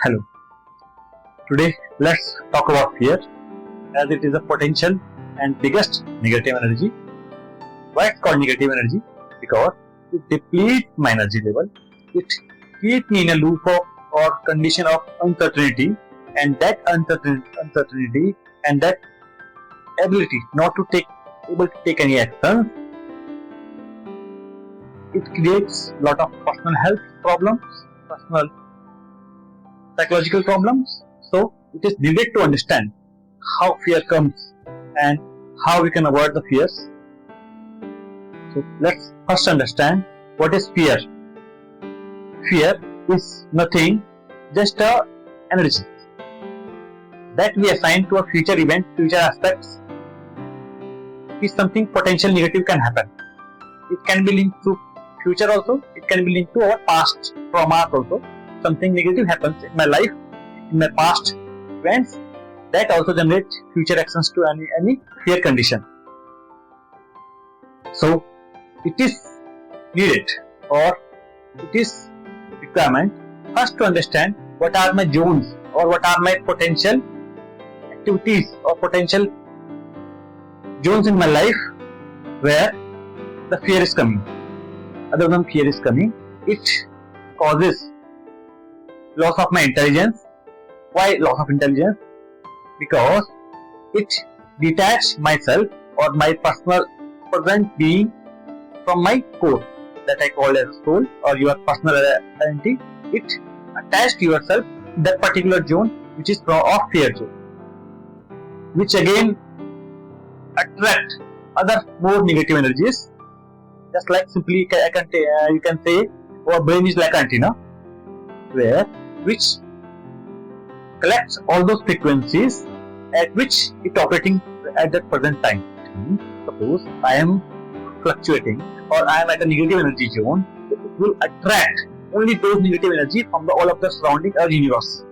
Hello. Today let's talk about fear as it is a potential and biggest negative energy. Why it's called negative energy? Because it depletes my energy level. It keeps me in a loop of or condition of uncertainty, and that uncertainty and that ability not to take any action, it creates a lot of personal health problems, personal psychological problems. So it is needed to understand how fear comes and how we can avoid the fears. So let's first understand what is fear. Fear is nothing, just a energy that we assign to a future event, future aspects. Is something potential negative can happen. It can be linked to future also. It can be linked to our past traumas also. Something negative happens in my life, in my past events, that also generate future actions to any fear condition. So it is needed or it is requirement first to understand what are my zones or what are my potential activities or potential zones in my life where the fear is coming. Other than fear is coming, it causes loss of my intelligence. Why loss of intelligence? Because it detaches myself or my personal present being from my core that I call as soul or your personal identity. It attached yourself to that particular zone which is of fear zone, which again attract other more negative energies. Just like simply you can say our brain is like antenna which collects all those frequencies at which it operating at that present time. Suppose I am fluctuating or I am at a negative energy zone, it will attract only those negative energy from all of the surrounding or universe,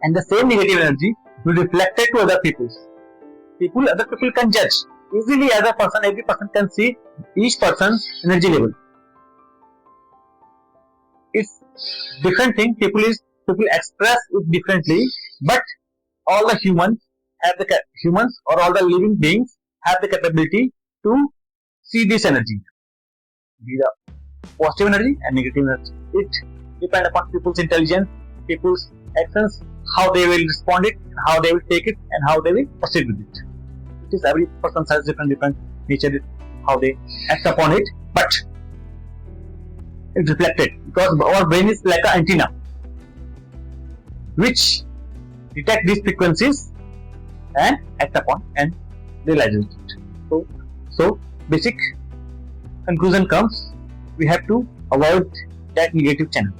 and the same negative energy will reflect it to other people. Other people can judge easily as a person. Every person can see each person's energy level. It's different thing. People express it differently, but all the humans or all the living beings have the capability to see this energy, be the positive energy and negative energy. It depends upon people's intelligence, people's actions, how they will respond it, how they will take it, and how they will proceed with it. It is every person has different nature, how they act upon it, but it's reflected because our brain is like an antenna which detect these frequencies and act upon and realizes it. So basic conclusion comes, we have to avoid that negative channel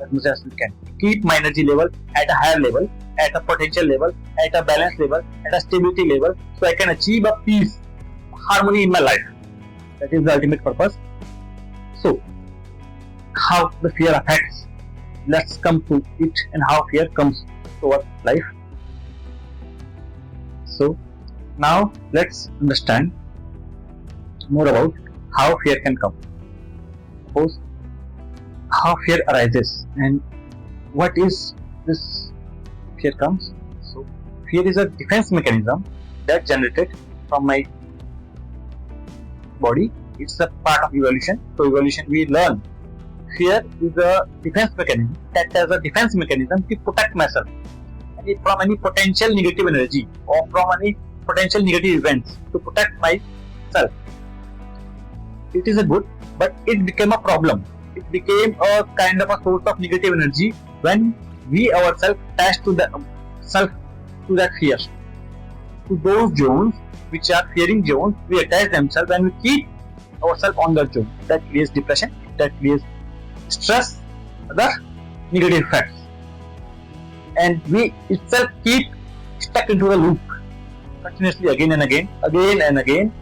as much as we can. Keep my energy level at a higher level, at a potential level, at a balance level, at a stability level, so I can achieve a peace, harmony in my life. That is the ultimate purpose. So how the fear affects, let's come to it and how fear comes to our life. So now let's understand more about how fear can come. Suppose how fear arises and what is this fear comes. So fear is a defense mechanism that generated from my body. It's a part of evolution. So evolution we learn fear is a defense mechanism, that as a defense mechanism to protect myself from any potential negative energy or from any potential negative events, to protect myself. It is a good, but it became a problem. It became a kind of a source of negative energy when we ourselves attach to that fear, to those zones which are fearing zones. We attach themselves and we keep ourselves on that zone. That creates depression, that creates stress, other negative effects, and we itself keep stuck into the loop continuously again and again.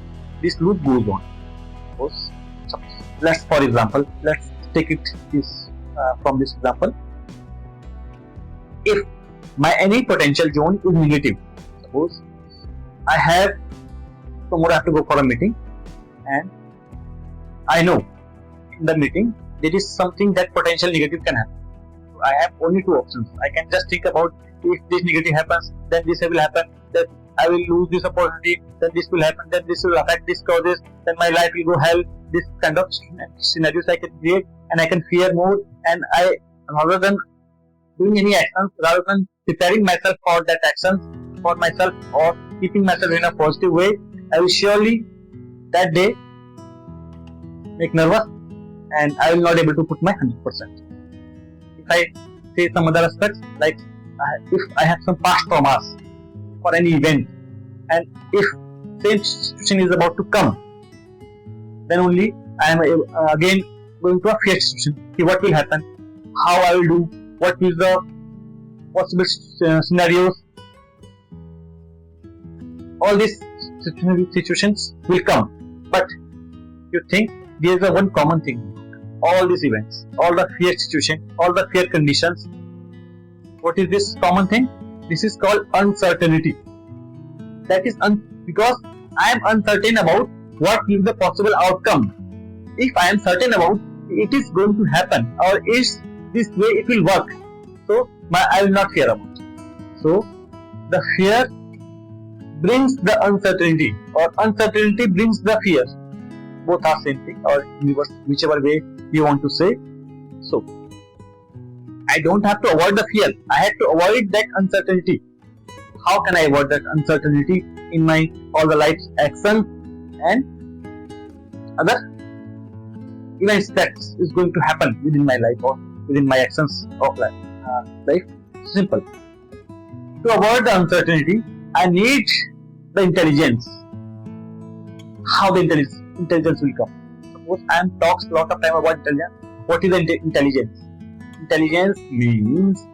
This loop goes on. Let's take it from this example. If my any potential zone is negative, suppose I have tomorrow I have to go for a meeting, and I know in the meeting there is something that potential negative can happen. I have only two options. I can just think about if this negative happens, then this will happen, then I will lose this opportunity, then this will happen, then this will affect this causes, then my life will go hell. This kind of scenarios I can create, and I can fear more, and I, rather than doing any actions, rather than preparing myself for that action for myself or keeping myself in a positive way, I will surely that day make nervous, and I will not able to put my 100%. If I say some other aspects, like if I have some past traumas for any event, and if same situation is about to come, then only I am again going to a fear situation. See what will happen, how I will do, what is the possible scenarios. All these situations will come, but you think there is a one common thing. All these events, all the fear situation, all the fear conditions. What is this common thing? This is called uncertainty. That is because I am uncertain about what is the possible outcome. If I am certain about it is going to happen or is this way it will work, so I will not fear about it. So the fear brings the uncertainty, or uncertainty brings the fear. Both are same thing, or whichever way you want to say. So I don't have to avoid the fear. I have to avoid that uncertainty. How can I avoid that uncertainty in my all the life's actions and other events that is going to happen within my life or within my actions of life? Simple. To avoid the uncertainty, I need the intelligence. How the intelligence will come? Suppose I am talks a lot of time about intelligence. What is the intelligence? Intelligence means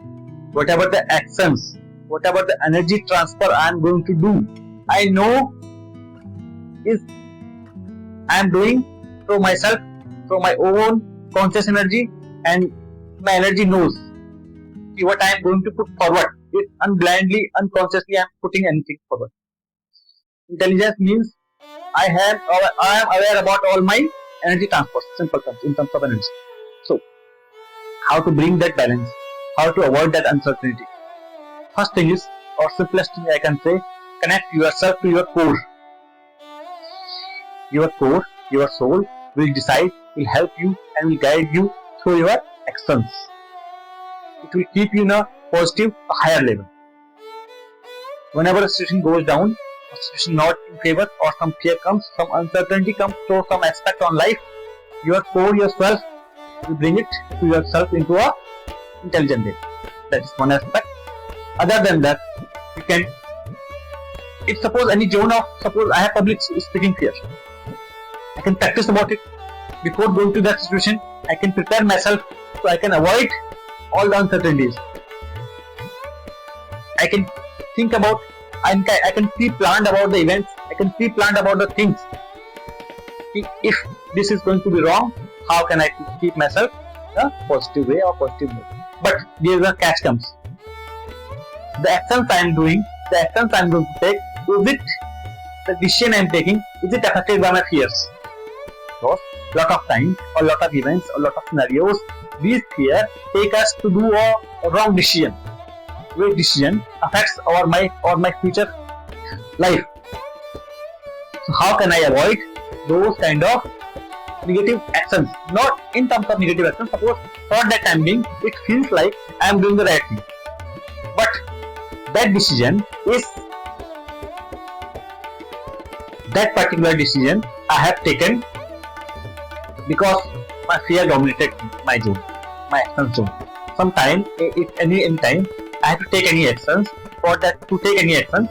whatever the actions, whatever the energy transfer I am going to do, I know is I am doing through myself, through my own conscious energy, and my energy knows what I am going to put forward. If unblindly, unconsciously I am putting anything forward. Intelligence means I am aware about all my energy transfers, simple terms, in terms of energy. So, how to bring that balance, how to avoid that uncertainty. First thing is, or simplest thing I can say, connect yourself to your core. Your core, your soul will decide, will help you and will guide you through your actions. It will keep you in a positive, a higher level. Whenever a situation goes down, a situation not in favor, or some fear comes, some uncertainty comes, so some aspect on life, your core, yourself, will bring it to yourself into a intelligent way. That is one aspect. Other than that, you can, if suppose any zone of, suppose I have public speaking fear, I can practice about it. Before going to that situation, I can prepare myself so I can avoid all the uncertainties. I can think about, I can pre-plan about the events, I can pre-plan about the things. If this is going to be wrong, how can I keep myself in a positive way or positive mode? But there is a catch comes. The actions I am doing, the actions I am going to take, is it the decision I am taking, is it affected by my fears? Because lot of times, or lot of events, or lot of scenarios, these fears take us to do a wrong decision. Which decision affects my future life. So how can I avoid those kind of negative actions? Not in terms of negative actions. Suppose for that time being, it feels like I am doing the right thing, but that decision is, that particular decision I have taken because my fear dominated my zone, my action zone. Sometime, any time, I have to take any actions. For that, to take any actions,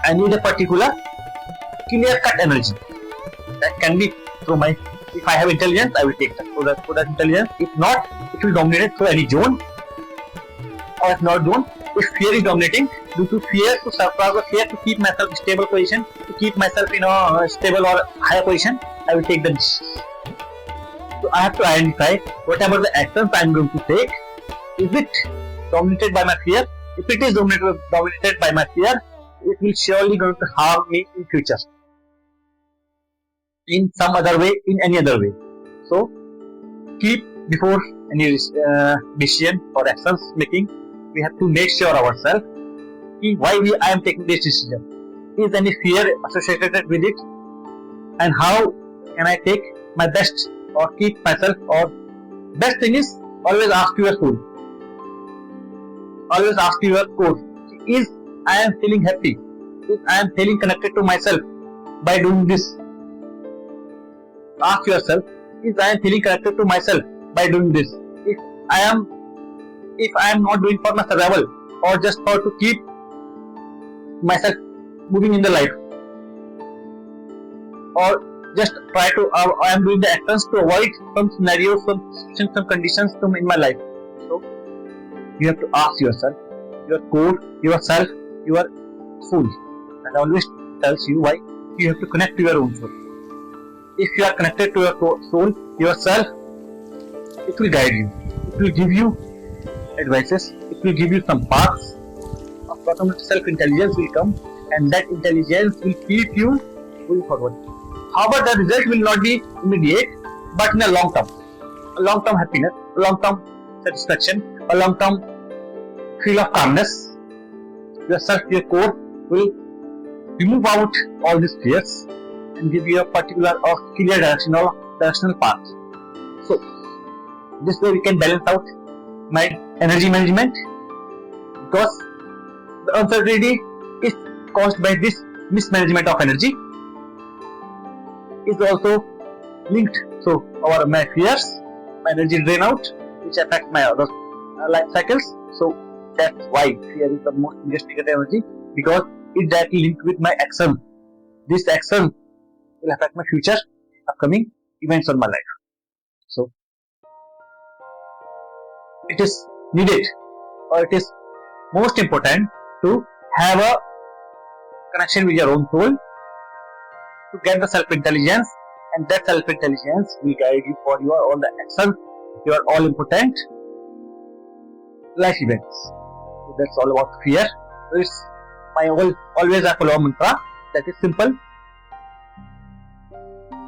I need a particular clear-cut energy. That can be through my, if I have intelligence, I will take that. So that intelligence, if not, it will dominate through any zone. Or if not zone, if fear is dominating, due to fear, to suppress the fear, to keep myself in stable position, to keep myself in a stable or higher position, I will take the decision. So I have to identify whatever the actions I am going to take, is it dominated by my fear? If it is dominated by my fear, it will surely going to harm me in future, in some other way, in any other way. So keep, before any decision or actions making, we have to make sure ourselves why I am taking this decision. Is any fear associated with it, and how can I take my best or keep myself, or best thing is always ask your soul, always ask your core, is I am feeling happy, is I am feeling connected to myself by doing this. Ask yourself, is I am feeling connected to myself by doing this. If I am not doing for my survival or just for to keep myself moving in the life, or just try to I am doing the actions to avoid some scenarios, some situations, some conditions in my life. So you have to ask yourself, your core, yourself, your soul. That always tells you why you have to connect to your own soul. If you are connected to your soul, yourself, it will guide you. It will give you advices. It will give you some paths. Automatic self-intelligence will come, and that intelligence will keep you moving forward. However, the result will not be immediate, but in a long term happiness, a long term satisfaction, a long term feel of calmness. Yourself, your core will remove out all these fears and give you a particular or clear directional path. So this way we can balance out my energy management, because the uncertainty is caused by this mismanagement of energy, is also linked to my fears, my energy drain out, which affect my other life cycles. So that's why fear is the most investigated energy, because it directly linked with my action. This action will affect my future upcoming events on my life. So it is needed, or it is most important to have a connection with your own soul to get the self-intelligence, and that self-intelligence will guide you for your all the actions, your all important life events. So that's all about fear. So it's my always I follow mantra, that is simple.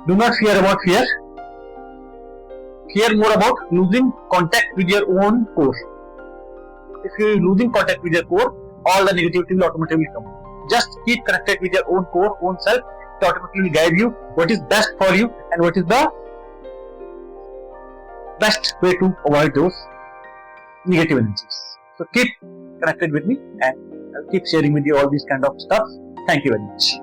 Do not fear about fear. Fear more about losing contact with your own core. If you are losing contact with your core, all the negativity will automatically come. Just keep connected with your own core, own self. It automatically will guide you what is best for you and what is the best way to avoid those negative energies. So keep connected with me, and I'll keep sharing with you all these kind of stuff. Thank you very much.